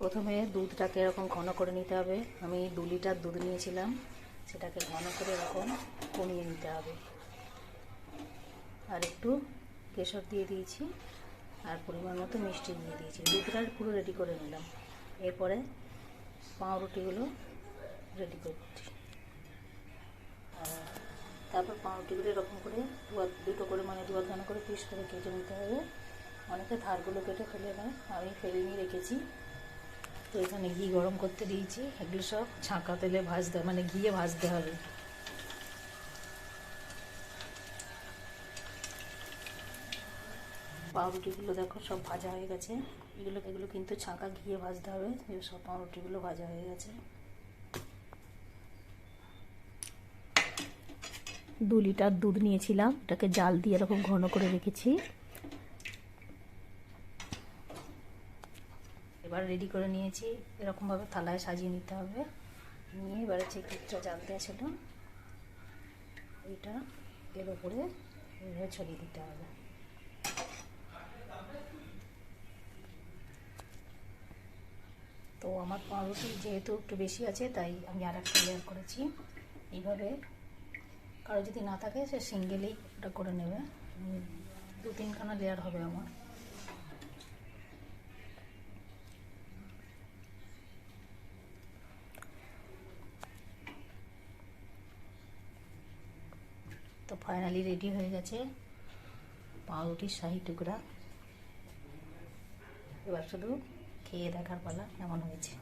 প্রথমে দুধটাকে এরকম ঘন করে নিতে হবে। আমি 2 লিটার দুধ নিয়েছিলাম, সেটাকে ঘন করে এরকম কমিয়ে নিতে হবে। আর একটু কেশর দিয়ে দিয়েছি, আর পরিমাণ মতো মিষ্টি দিয়ে দিয়েছি। দুধটা পুরো রেডি করে নিলাম। এরপরে পাউরুটিগুলো রেডি করছি। তারপর পাউরুটিগুলো এরকম করে দুটো করে মানে দুয়াখানা করে পিস করে কেটে নিতে হবে। অনেকে ধারগুলো কেটে ফেলে নেয়, আমি ফেলে নিয়ে রেখেছি। তো এখানে ঘি গরম করতে দিয়েছি। এগুলো সব ছাঁকা তেলে ভাজতে মানে ঘিয়ে ভাজতে হবে। পাউরুটিগুলো দেখো সব ভাজা হয়ে গেছে। এগুলো কিন্তু ছাঁকা ঘিয়ে ভাজতে হবে। সব পাউরুটিগুলো ভাজা হয়ে গেছে। 2 লিটার দুধ নিয়েছিলাম, এটাকে জাল দিয়ে এরকম ঘন করে রেখেছি। এবার রেডি করে নিয়েছি, এরকমভাবে থালায় সাজিয়ে নিতে হবে। নিয়ে এবারে যে দুধটা জাল দেওয়া ছিল এটা এর উপরে এইভাবে ছড়িয়ে দিতে হবে। তো আমার পাউরুটি যেহেতু একটু বেশি আছে, তাই আমি আর একটা লেয়ার করেছি। এইভাবে কারো যদি না থাকে সে সিঙ্গেলেই এটা করে নেবে। 2-3 খানা লেয়ার হবে আমার। তো ফাইনালি রেডি হয়ে গেছে পাউরুটির শাহী টুকরা। এবার শুধু খেয়ে দেখার পালা কেমন হয়েছে।